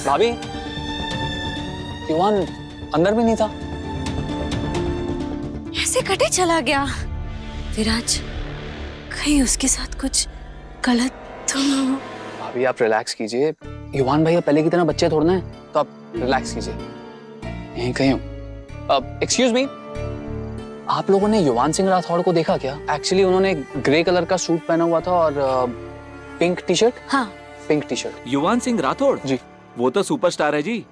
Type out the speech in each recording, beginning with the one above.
भाभी, युवान अंदर भी नहीं था। ऐसे कटे चला गया। विराज, कहीं उसके साथ कुछ गलत तो ना हो। भाभी आप रिलैक्स कीजिए, युवान भैया पहले की तरह बच्चे थोड़ना है, तो आप रिलैक्स कीजिए। यहीं कहीं हूँ। एक्सक्यूज मी, आप लोगों ने युवान सिंह राठौड़ को देखा क्या? एक्चुअली उन्होंने ग्रे कलर का सूट पहना हुआ था और पिंक टी शर्ट। हाँ, पिंक टी शर्ट। युवान सिंह राठौड़ जी। वो तो सुपरस्टार है जी,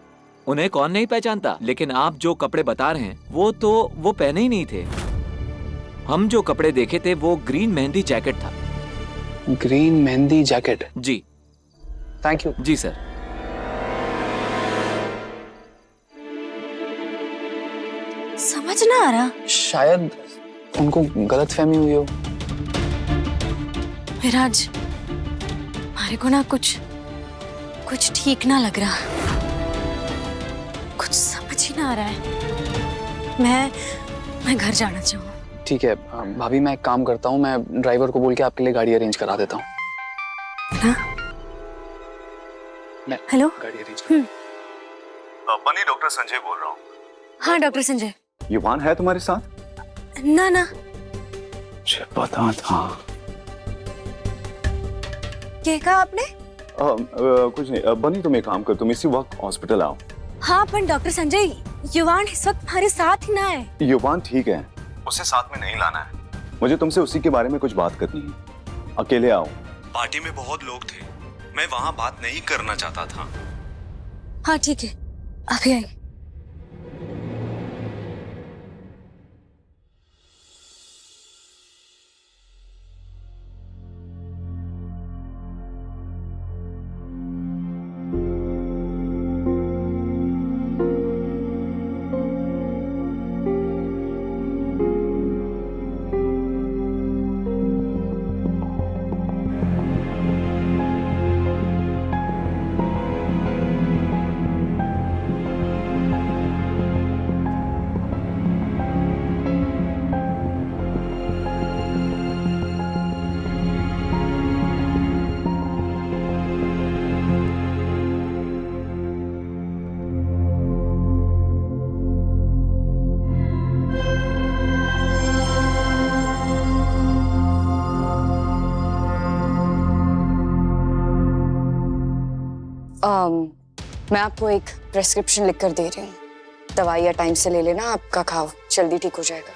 उन्हें कौन नहीं पहचानता। लेकिन आप जो कपड़े बता रहे हैं वो पहने ही नहीं थे। हम जो कपड़े देखे थे वो ग्रीन मेहंदी जैकेट था। Green mehndi jacket. जी। Thank you. जी सर। समझ ना आ रहा। शायद उनको गलतफहमी हुई हो। विराज, हमारे को ना कुछ ठीक ना लग रहा। कुछ समझ ही ना आ रहा है। मैं घर जाना चाहूँ। ठीक है भाभी, मैं एक काम करता हूँ, मैं ड्राइवर को बोल के आपके लिए गाड़ी अरेंज करा देता हूँ। हाँ? मैं हेलो? गाड़ी अरेंज बनी डॉक्टर संजय बोल रहा हूँ। हाँ डॉक्टर संजय। युवान है तुम्हारे साथ? ना। मुझे पता था। क्या कहा आपने? कुछ नहीं। बनी तुम एक काम कर, तुम इसी वक्त हॉस्पिटल आओ। हाँ पर डॉक्टर संजय, युवान इस वक्त हमारे साथ ही ना है। युवान ठीक है, उसे साथ में नहीं लाना है। मुझे तुमसे उसी के बारे में कुछ बात करनी है। अकेले आओ। पार्टी में बहुत लोग थे, मैं वहाँ बात नहीं करना चाहता था। हाँ ठीक है, अभी आई। मैं आपको एक प्रेस्क्रिप्शन लिख कर दे रही हूँ। दवाइयाँ टाइम से ले लेना, आपका खाओ, जल्दी ठीक हो जाएगा।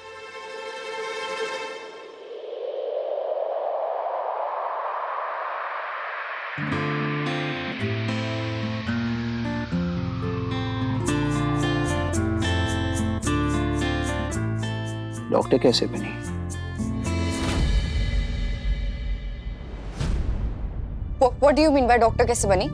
डॉक्टर कैसे बनी? What do you mean by doctor कैसे बनी?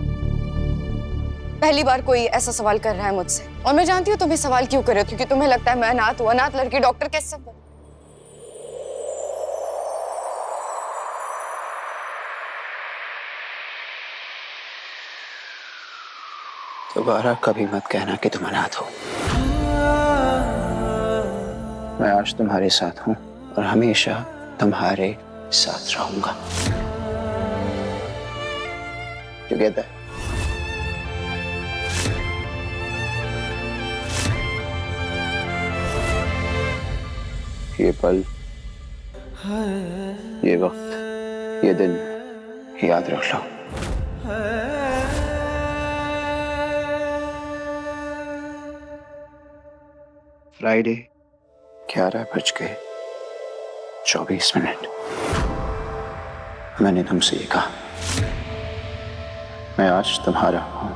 पहली बार कोई ऐसा सवाल कर रहा है मुझसे, और मैं जानती हूँ तुम ये सवाल क्यों कर रहे हो, क्योंकि तुम्हें लगता है मैं अनाथ हूँ। अनाथ लड़की डॉक्टर कैसे बनी? दोबारा कभी मत कहना कि तुम अनाथ हो। मैं आज तुम्हारे साथ हूँ और हमेशा तुम्हारे साथ रहूंगा। Together. ये पल, ये वक्त, ये दिन याद रख लो। फ्राइडे 11:24। मैंने तुमसे ये कहा, मैं आज तुम्हारा हूं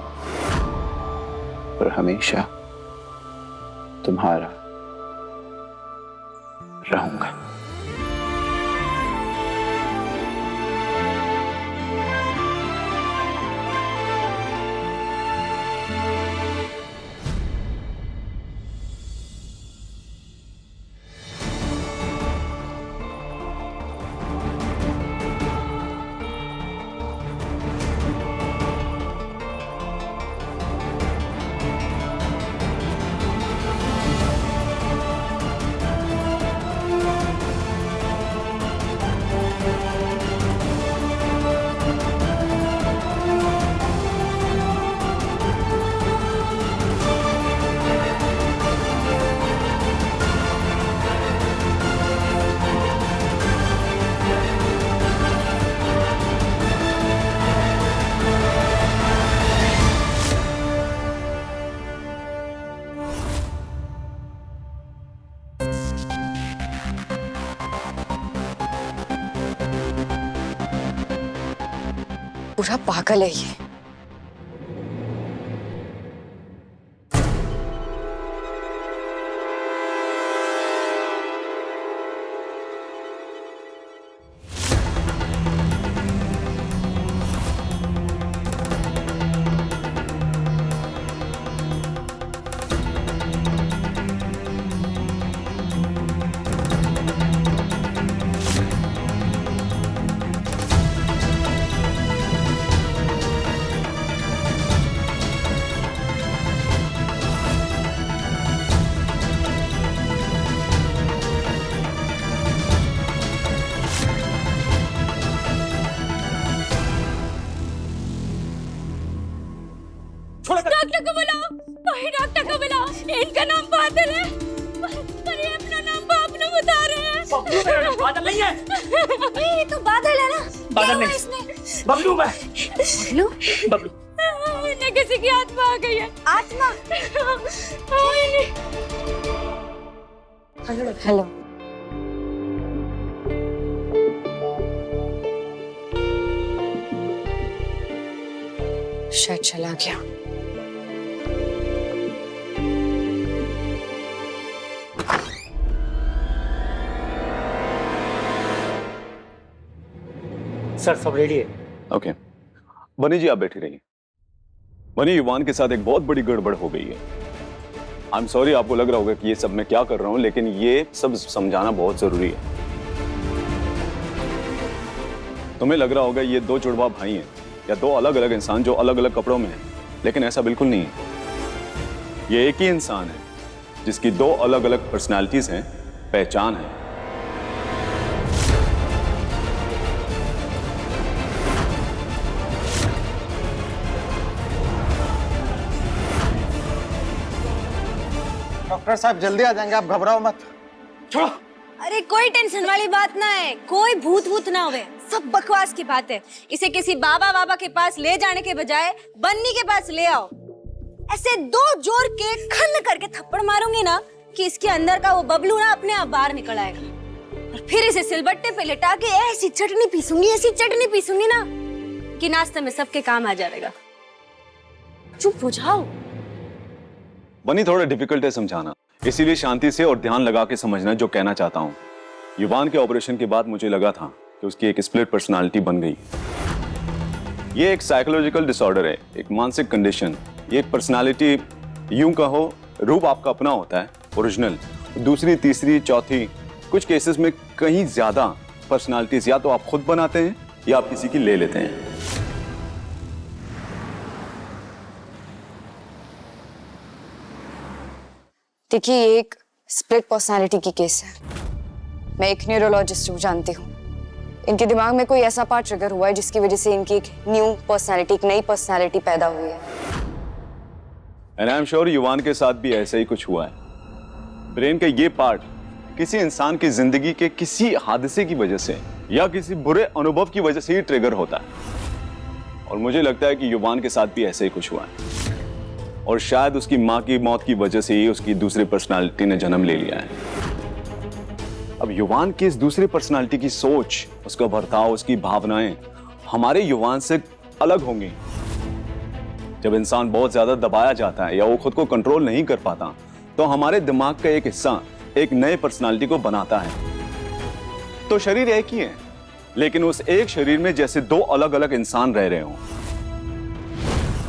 और हमेशा तुम्हारा रहूंगा। पूरा पागल है ये। डॉक्टर को बुलाओ, वही डॉक्टर को बुलाओ। इनका नाम बादल है, पर ये अपना नाम बाप ने बता रहे हैं। बादल नहीं है, ये तो बादल है ना। बादल नहीं, इसमें बबलू मैं। बबलू, बबलू इन्हें किसी की आत्मा आ गई है। आत्मा? हेलो। शायद चला गया। सर सब रेडी है। ओके बनी जी, आप बैठी रहिए। बनी, युवान के साथ एक बहुत बड़ी गड़बड़ हो गई है। आई एम सॉरी, आपको लग रहा होगा कि ये सब मैं क्या कर रहा हूं, लेकिन ये सब समझाना बहुत जरूरी है। तुम्हें लग रहा होगा ये दो जुड़वा भाई हैं या दो अलग अलग इंसान जो अलग अलग कपड़ों में हैं, लेकिन ऐसा बिल्कुल नहीं है। ये एक ही इंसान है जिसकी दो अलग अलग पर्सनालिटीज हैं, पहचान है। डॉक्टर साहब जल्दी आ जाएंगे, आप घबराओ मत। छोड़ो। अरे कोई टेंशन वाली बात ना है, कोई भूत ना हुए, सब बकवास की बात है। इसे किसी बाबा के पास ले जाने के बजाय बन्नी के पास ले आओ। ऐसे दो जोर के खन करके थप्पड़ मारूंगी ना कि इसके अंदर का वो बबलू ना अपने आप बाहर निकल आएगा, और फिर इसे सिलबट्टे पे लिटा के ऐसी चटनी पीसूंगी ना कि नाश्ते में सबके काम आ जाएगा। चुप हो जाओ। बनी, थोड़ा डिफिकल्ट है समझाना, इसीलिए शांति से और ध्यान लगा के समझना जो कहना चाहता हूँ। युवान के ऑपरेशन के बाद मुझे लगा था कि उसकी एक स्प्लिट पर्सनालिटी बन गई। ये एक साइकोलॉजिकल डिसऑर्डर है, एक मानसिक कंडीशन। ये पर्सनालिटी, यूं कहो, रूप आपका अपना होता है, ओरिजिनल। दूसरी, तीसरी, चौथी, कुछ केसेस में कहीं ज्यादा पर्सनालिटीज या तो आप खुद बनाते हैं या आप किसी की ले लेते हैं। देखिए, ये एक स्प्लिट पर्सनालिटी की केस है। मैं एक न्यूरोलॉजिस्ट हूँ, जानती हूँ। इनके दिमाग में कोई ऐसा पार्ट ट्रिगर हुआ है जिसकी वजह से इनकी एक न्यू पर्सनालिटी, एक नई पर्सनालिटी पैदा हुई है। एंड आई एम श्योर युवान के साथ भी ऐसा ही कुछ हुआ है। ब्रेन का ये पार्ट किसी इंसान की जिंदगी के किसी हादसे की वजह से या किसी बुरे अनुभव की वजह से ही ट्रिगर होता है। और मुझे लगता है कि युवान के साथ भी ऐसा ही कुछ हुआ है, और शायद उसकी माँ की मौत की वजह से ही उसकी दूसरी पर्सनालिटी ने जन्म ले लिया है। अब युवान की इस दूसरी पर्सनालिटी की सोच, उसका बर्ताव, उसकी भावनाएं हमारे युवान से अलग होंगी। जब इंसान बहुत ज्यादा दबाया जाता है या वो खुद को कंट्रोल नहीं कर पाता, तो हमारे दिमाग का एक हिस्सा एक नए पर्सनालिटी को बनाता है। तो शरीर एक ही है, लेकिन उस एक शरीर में जैसे दो अलग अलग इंसान रह रहे हों।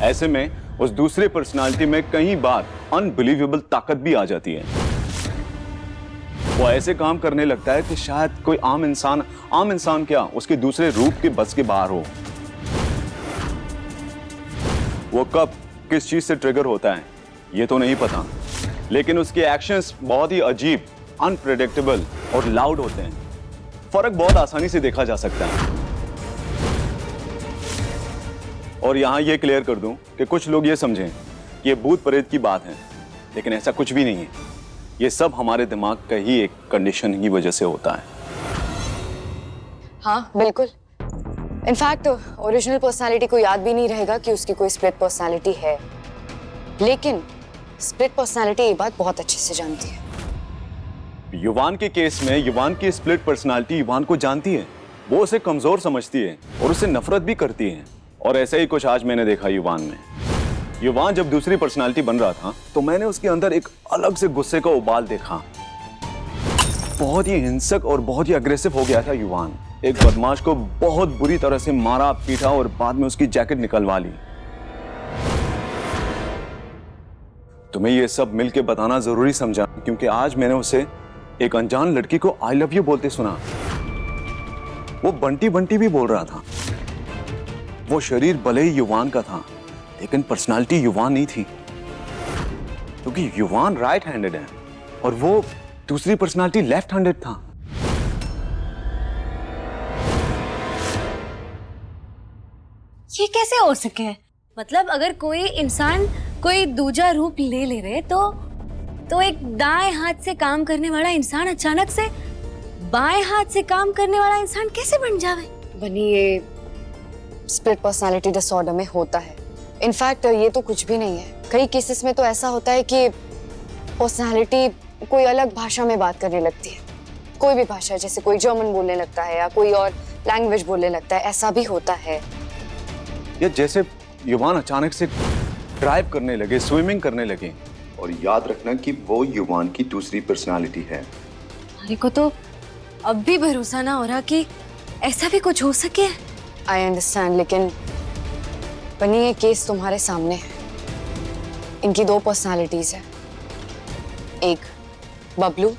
ऐसे में उस दूसरे पर्सनालिटी में कई बार अनबिलीवेबल ताकत भी आ जाती है। वो ऐसे काम करने लगता है कि शायद कोई आम इंसान क्या, उसके दूसरे रूप के बस के बाहर हो। वो कब किस चीज से ट्रिगर होता है ये तो नहीं पता, लेकिन उसके एक्शंस बहुत ही अजीब, अनप्रेडिक्टेबल और लाउड होते हैं। फर्क बहुत आसानी से देखा जा सकता है। और यहां ये क्लियर कर दूं कि कुछ लोग ये समझें कि ये भूत प्रेत की बात है, लेकिन ऐसा कुछ भी नहीं है। ये सब हमारे दिमाग का ही एक कंडीशन की वजह से होता है। हाँ बिल्कुल। इनफैक्ट ओरिजिनल पर्सनालिटी को याद भी नहीं रहेगा कि उसकी कोई स्प्लिट पर्सनालिटी है, लेकिन स्प्लिट पर्सनालिटी ये बात बहुत अच्छे से जानती है। युवान के केस में युवान की स्प्लिट पर्सनालिटी युवान को जानती है। वो उसे कमजोर समझती है और उसे नफरत भी करती है, और ऐसा ही कुछ आज मैंने देखा युवान में। युवान जब दूसरी पर्सनालिटी बन रहा था तो मैंने उसके अंदर एक अलग से गुस्से का उबाल देखा। बहुत ही हिंसक और बहुत ही अग्रेसिव हो गया था युवान। एक बदमाश को बहुत बुरी तरह से मारा पीटा और बाद में उसकी जैकेट निकलवा ली। तुम्हें ये सब मिलके बताना जरूरी समझा क्योंकि आज मैंने उसे एक अनजान लड़की को आई लव यू बोलते सुना। वो बंटी बंटी भी बोल रहा था। वो शरीर भले ही युवान का था लेकिन पर्सनालिटी युवान नहीं थी, क्योंकि युवान राइट हैंडेड है और वो दूसरी पर्सनालिटी लेफ्ट हैंडेड था। ये कैसे हो सके? मतलब अगर कोई इंसान कोई दूजा रूप ले ले रहे तो एक दाएं हाथ से काम करने वाला इंसान अचानक से बाएं हाथ से काम करने वाला इंसान कैसे बन जावे? बनी, ये स्प्लिट पर्सनालिटी डिसऑर्डर में होता है। इनफैक्ट ये तो कुछ भी नहीं है। कई केसेस में तो ऐसा होता है कि पर्सनालिटी कोई अलग भाषा में बात करने लगती है। कोई भी भाषा, जैसे कोई जर्मन बोलने लगता है या कोई और लैंग्वेज बोलने लगता है, ऐसा भी होता है। या जैसे युवान अचानक से ड्राइव करने लगे, स्विमिंग करने लगे। और याद रखना कि वो युवान की दूसरी पर्सनालिटी है। हमारे को तो अब भी भरोसा ना हो रहा कि ऐसा भी कुछ हो सके। आई अंडरस्टैंड, लेकिन बनी ये केस तुम्हारे सामने है। इनकी दो पर्सनालिटीज है, एक बबलू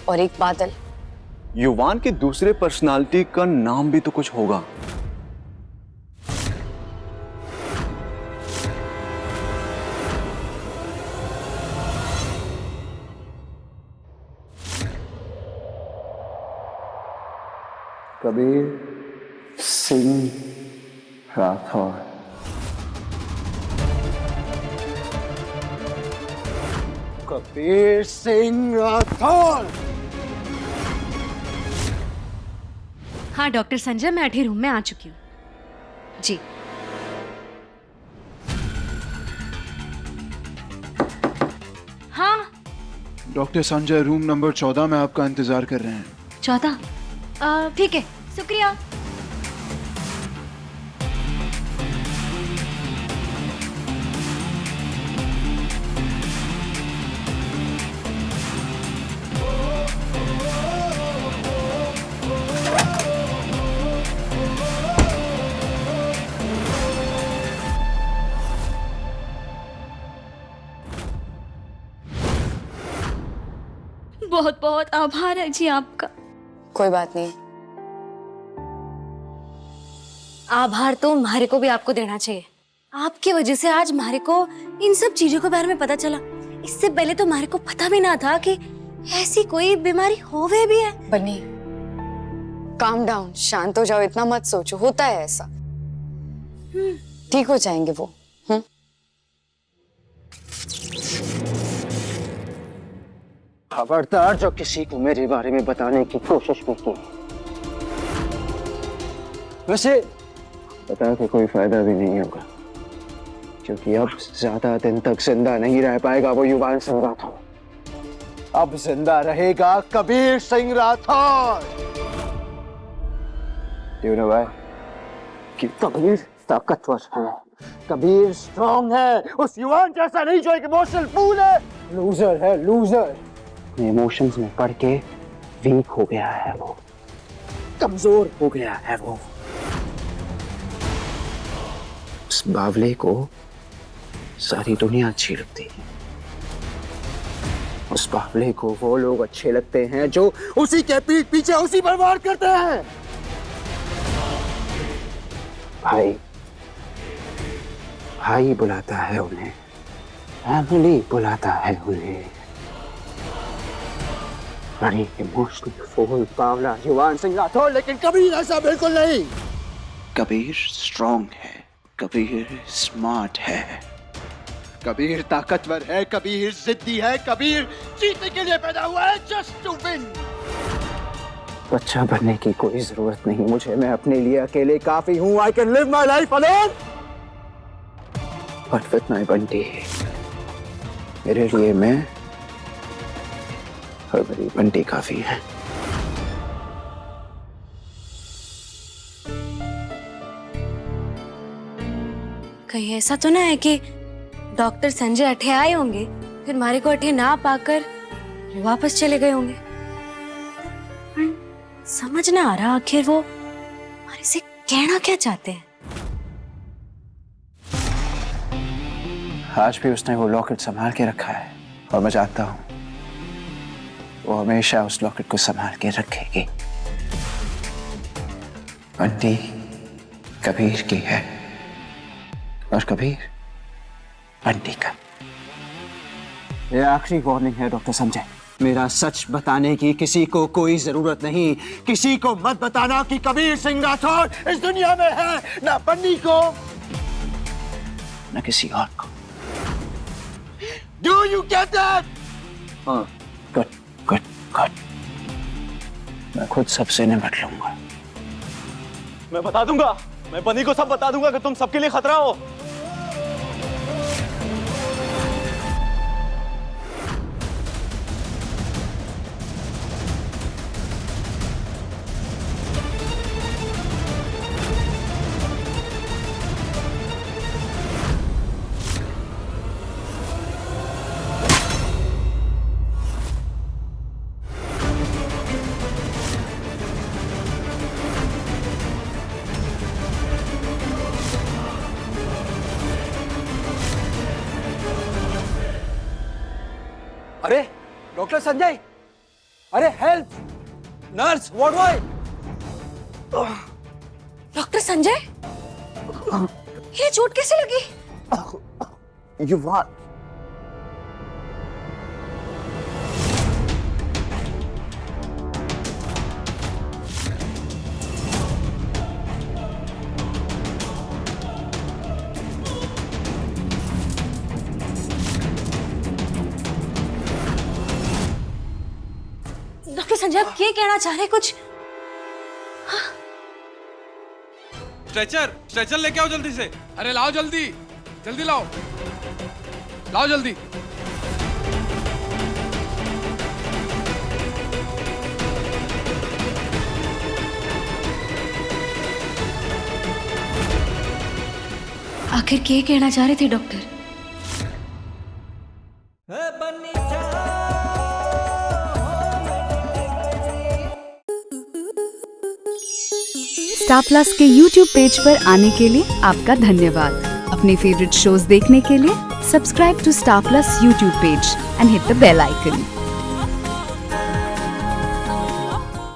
और एक बादल। युवान के दूसरे पर्सनालिटी का नाम भी तो कुछ होगा। कबीर सिंह राठौर। कबीर सिंह राठौर। हाँ डॉक्टर संजय, मैं 8 रूम में आ चुकी हूँ जी। हाँ डॉक्टर संजय, रूम नंबर 14 में आपका इंतजार कर रहे हैं। 14? ठीक है, शुक्रिया। बहुत बहुत आभार है जी आपका। कोई बात नहीं। आभार तो मारे को भी आपको देना चाहिए। आपकी वजह से आज मारे को इन सब चीजों के बारे में पता चला। इससे पहले तो मारे को पता भी ना था कि ऐसी कोई बीमारी होवे भी है। बनी, काम डाउन, शांत हो जाओ, इतना मत सोचो। होता है ऐसा, ठीक हो जाएंगे वो। खबरदार जो किसी को मेरे बारे में बताने की कोशिश भी की। वैसे बता के कोई फायदा भी नहीं होगा, क्योंकि अब ज्यादा दिन तक जिंदा नहीं रह पाएगा वो युवान सिंह राठौर। अब जिंदा रहेगा Kabir Singh Rathore. You know why? कि कबीर ताकतवर है, कबीर स्ट्रॉन्ग है। उस युवान जैसा नहीं जो एक इमोशनल फूल है। लूजर है, लूजर। इमोशंस में पड़ के वीक हो गया है वो, कमजोर हो गया है वो। उस बावले को सारी दुनिया अच्छी लगती है। उस बावले को वो लोग अच्छे लगते हैं जो उसी के पीठ पीछे उसी पर वार करते हैं। भाई भाई बुलाता है उन्हें, फैमिली बुलाता है उन्हें। बड़ी इमोशनल फूल बावला युवान सिंह राठौर, लेकिन कबीर ऐसा बिल्कुल नहीं। कबीर स्ट्रॉन्ग है, कबीर स्मार्ट है, कबीर ताकतवर है, कबीर जिद्दी है, कबीर जीतने के लिए पैदा हुआ है, जस्ट टू विन। अच्छा बनने की कोई जरूरत नहीं मुझे, मैं अपने लिए अकेले काफी हूँ। I can live my life alone. But with my Bunty, मेरे लिए मैं और मेरी बंटी काफी है। कहीं ऐसा तो ना है कि डॉक्टर संजय अठे आए होंगे, फिर हमारे को अठे ना पाकर वापस चले गए होंगे। समझ ना आ रहा आखिर वो हमारे से कहना क्या चाहते हैं। आज भी उसने वो लॉकेट संभाल के रखा है और मैं जानता हूं वो हमेशा उस लॉकेट को संभाल के रखेगी। बंटी कबीर की है और कबीर बंटी का। ये आखिरी वार्निंग है डॉक्टर संजय। मेरा सच बताने की किसी को कोई जरूरत नहीं। किसी को मत बताना कि कबीर सिंह राठौर इस दुनिया में है, ना बन्नी को ना किसी और को। Do you get that? हाँ, good, good, good. मैं खुद सबसे निपट लूंगा। मैं बता दूंगा, मैं बनी को सब बता दूंगा कि तुम सबके लिए खतरा हो। अरे डॉक्टर संजय, अरे help, nurse, what boy. Doctor Sanjay, ये चोट कैसे लगी? युवान, डॉक्टर संजय, आप क्या कहना चाह रहे हैं कुछ? स्ट्रेचर लेके आओ जल्दी से। अरे लाओ जल्दी, जल्दी लाओ, लाओ जल्दी। आखिर क्या कहना चाह रहे थे डॉक्टर? स्टार प्लस के YouTube पेज पर आने के लिए आपका धन्यवाद। अपने फेवरेट शोज देखने के लिए subscribe to Star Plus YouTube page and hit the bell icon.